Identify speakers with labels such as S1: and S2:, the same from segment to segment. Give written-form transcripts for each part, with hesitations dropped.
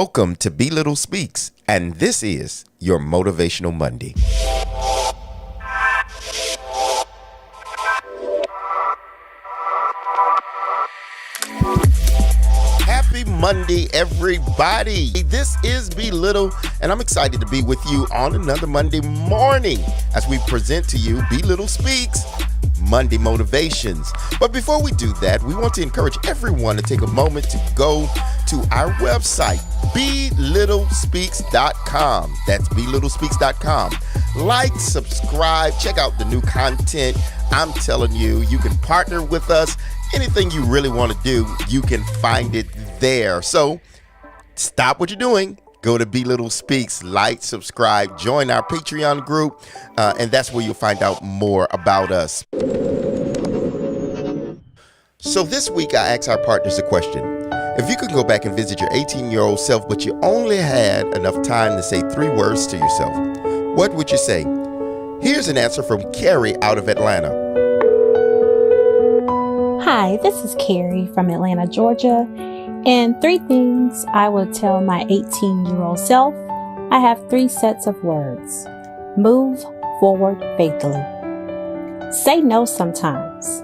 S1: Welcome to Be Little Speaks, and this is your Motivational Monday. Happy Monday, everybody. This is Be Little, and I'm excited to be with you on another Monday morning as we present to you Be Little Speaks Monday Motivations. But before we do that, we want to encourage everyone to take a moment to go to our website, belittlespeaks.com. That's belittlespeaks.com. Like, subscribe, check out the new content. I'm telling you, you can partner with us. Anything you really want to do, you can find it there. So stop what you're doing. Go to Be Little Speaks, like, subscribe, join our Patreon group, and that's where you'll find out more about us. So this week, I asked our partners a question. If you could go back and visit your 18-year-old self, but you only had enough time to say 3 words to yourself, what would you say? Here's an answer from Carrie out of Atlanta.
S2: Hi, this is Carrie from Atlanta, Georgia. And 3 things I would tell my 18-year-old self. I have 3 sets of words. Move forward faithfully. Say no sometimes.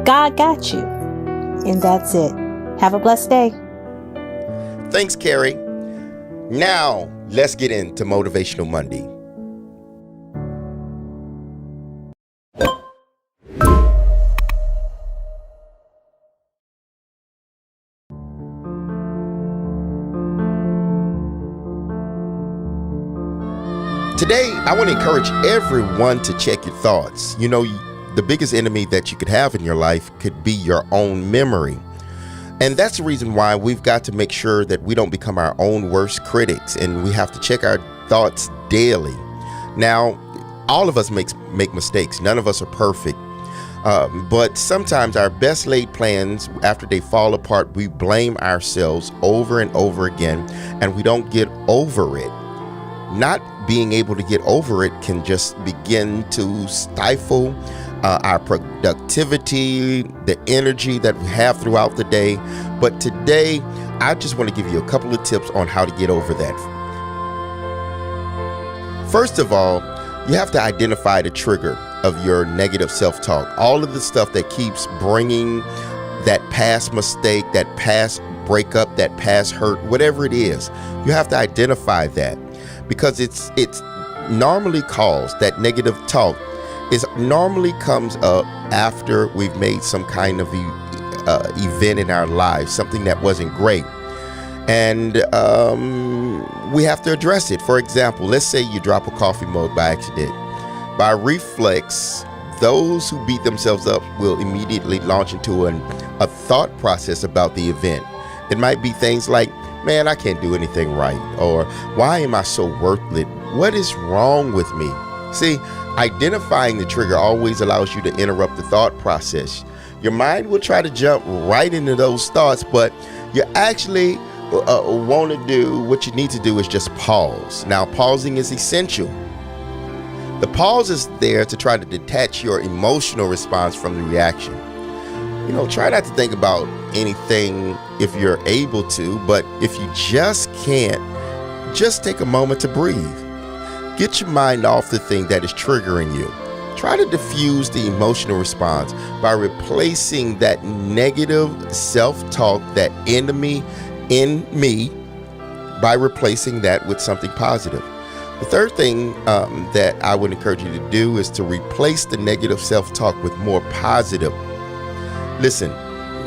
S2: God got you. And that's it. Have a blessed day.
S1: Thanks, Carrie. Now, let's get into Motivational Monday. Today, I want to encourage everyone to check your thoughts. You know, the biggest enemy that you could have in your life could be your own memory. And that's the reason why we've got to make sure that we don't become our own worst critics, and we have to check our thoughts daily. Now, all of us make mistakes. None of us are perfect. But sometimes our best laid plans, after they fall apart, we blame ourselves over and over again, and we don't get over it. Not being able to get over it can just begin to stifle our productivity, the energy that we have throughout the day. But today, I just want to give you a couple of tips on how to get over that. First of all, you have to identify the trigger of your negative self-talk. All of the stuff that keeps bringing that past mistake, that past breakup, that past hurt, whatever it is, you have to identify that. Because it's normally caused, that negative talk is normally comes up after we've made some kind of event in our lives, something that wasn't great. And we have to address it. For example, let's say you drop a coffee mug by accident. By reflex, those who beat themselves up will immediately launch into a thought process about the event. It might be things like, man, I can't do anything right. Or why am I so worthless? What is wrong with me? See, identifying the trigger always allows you to interrupt the thought process. Your mind will try to jump right into those thoughts, but you actually want to do, what you need to do is just pause. Now, pausing is essential. The pause is there to try to detach your emotional response from the reaction. You know, try not to think about anything if you're able to, but if you just can't, just take a moment to breathe. Get your mind off the thing that is triggering you. Try to diffuse the emotional response by replacing that negative self-talk, that enemy in me, by replacing that with something positive. The third thing that I would encourage you to do is to replace the negative self-talk with more positive. Listen,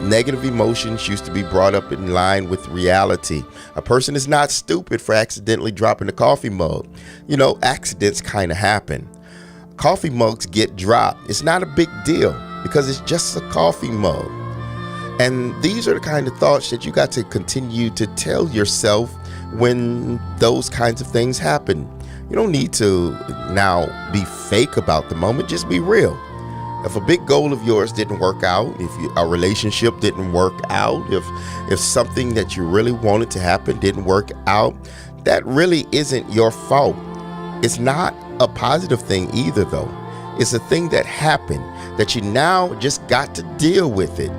S1: negative emotions used to be brought up in line with reality. A person is not stupid for accidentally dropping a coffee mug. You know, accidents kind of happen. Coffee mugs get dropped. It's not a big deal because it's just a coffee mug. And these are the kind of thoughts that you got to continue to tell yourself when those kinds of things happen. You don't need to now be fake about the moment. Just be real. If a big goal of yours didn't work out, if a relationship didn't work out, if something that you really wanted to happen didn't work out, that really isn't your fault. It's not a positive thing either, though. It's a thing that happened that you now just got to deal with it.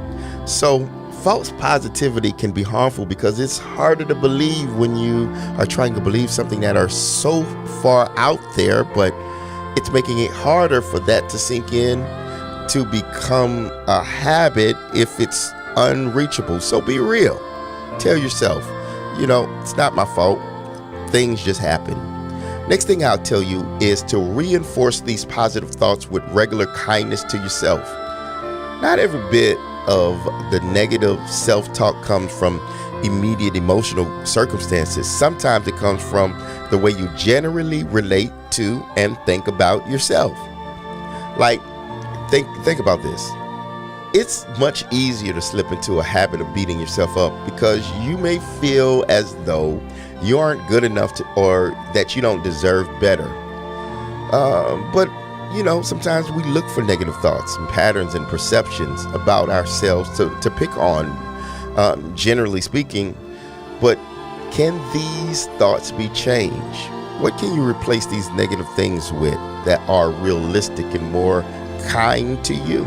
S1: So false positivity can be harmful because it's harder to believe when you are trying to believe something that are so far out there, but it's making it harder for that to sink in, to become a habit if it's unreachable. So be real. Tell yourself, it's not my fault. Things just happen. Next thing I'll tell you is to reinforce these positive thoughts with regular kindness to yourself. Not every bit of the negative self-talk comes from immediate emotional circumstances. Sometimes it comes from the way you generally relate to and think about yourself. Like, think about this. It's much easier to slip into a habit of beating yourself up because you may feel as though you aren't good enough or that you don't deserve better. But sometimes we look for negative thoughts and patterns and perceptions about ourselves to pick on, generally speaking. But can these thoughts be changed? What can you replace these negative things with that are realistic and more kind to you?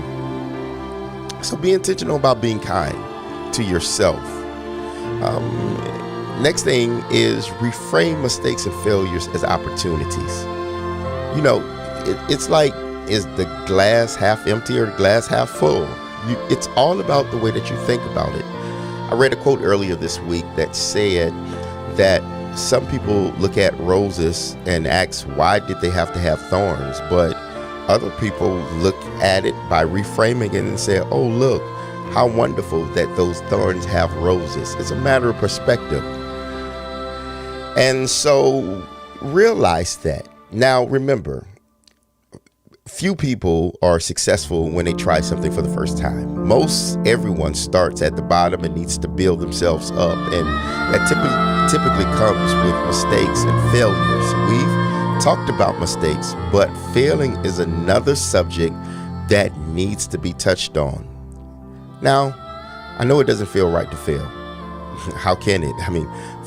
S1: So be intentional about being kind to yourself. Next thing is reframe mistakes and failures as opportunities. It's like, is the glass half empty or the glass half full? It's all about the way that you think about it. I read a quote earlier this week that said that some people look at roses and ask, why did they have to have thorns? But other people look at it by reframing it and say, oh, look, how wonderful that those thorns have roses. It's a matter of perspective. And so realize that. Now, remember, few people are successful when they try something for the first time. Everyone starts at the bottom and needs to build themselves up. And that typically comes with mistakes and failures. We've talked about mistakes, but failing is another subject that needs to be touched on. Now, I know it doesn't feel right to fail. How can it?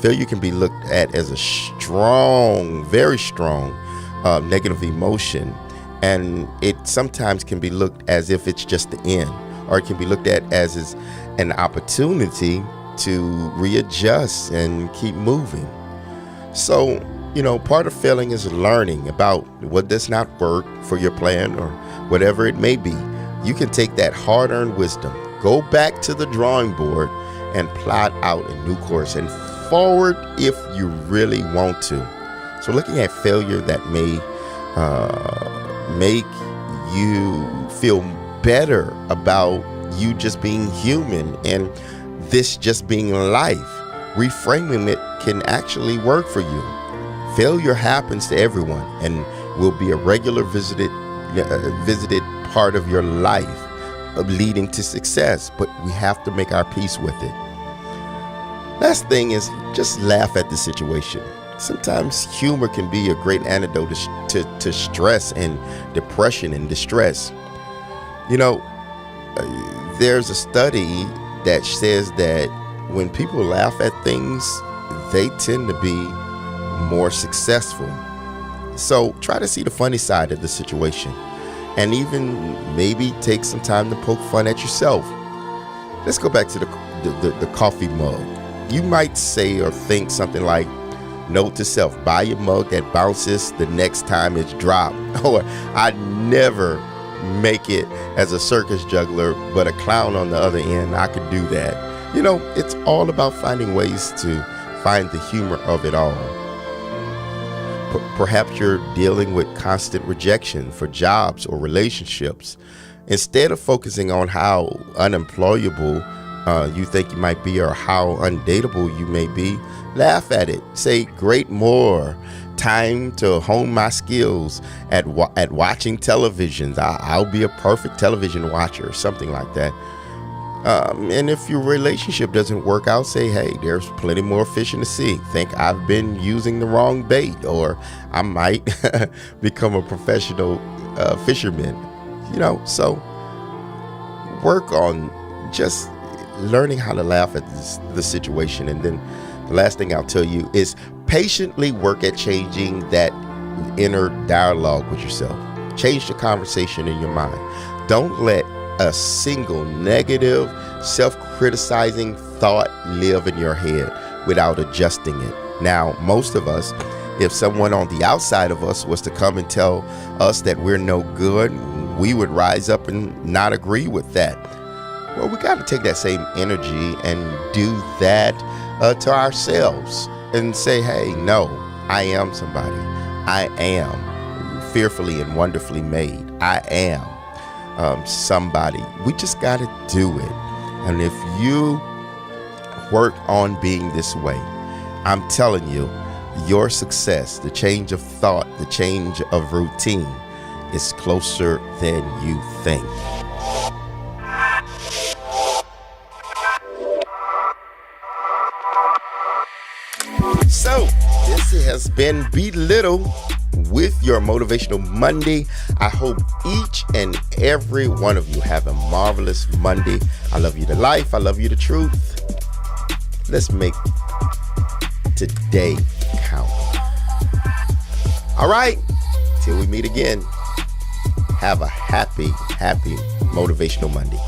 S1: Failure can be looked at as a strong, very strong negative emotion. And it sometimes can be looked as if it's just the end, or it can be looked at as an opportunity to readjust and keep moving. So, part of failing is learning about what does not work for your plan or whatever it may be. You can take that hard-earned wisdom, go back to the drawing board and plot out a new course and forward if you really want to. So looking at failure that may make you feel better about you just being human and this just being life, reframing it can actually work for you. Failure happens to everyone and will be a regular visited part of your life, leading to success, but we have to make our peace with it. Last thing is just laugh at the situation. Sometimes humor can be a great antidote to stress and depression and distress. There's a study that says that when people laugh at things, they tend to be more successful. So try to see the funny side of the situation and even maybe take some time to poke fun at yourself. Let's go back to the coffee mug. You might say or think something like, note to self, buy a mug that bounces the next time it's dropped. Or I'd never make it as a circus juggler, but a clown on the other end, I could do that. It's all about finding ways to find the humor of it all. Perhaps you're dealing with constant rejection for jobs or relationships. Instead of focusing on how unemployable you think you might be or how undateable you may be, laugh at it. Say, great, more time to hone my skills at watching televisions. I'll be a perfect television watcher or something like that. And if your relationship doesn't work out, say, hey, there's plenty more fish in the sea. Think I've been using the wrong bait, or I might become a professional fisherman. So work on just learning how to laugh at the situation. And then the last thing I'll tell you is patiently work at changing that inner dialogue with yourself. Change the conversation in your mind. Don't let a single negative self-criticizing thought live in your head without adjusting it? Now, most of us, if someone on the outside of us was to come and tell us that we're no good, we would rise up and not agree with that. Well, we got to take that same energy and do that to ourselves and say, hey, no, I am somebody. I am fearfully and wonderfully made. I am somebody. We just got to do it. And if you work on being this way, I'm telling you, your success, the change of thought, the change of routine is closer than you think. So, this has been Be Little with your Motivational Monday. I hope each and every one of you have a marvelous Monday. I love you to life. I love you to truth. Let's make today count. All right, till we meet again, have a happy Motivational Monday.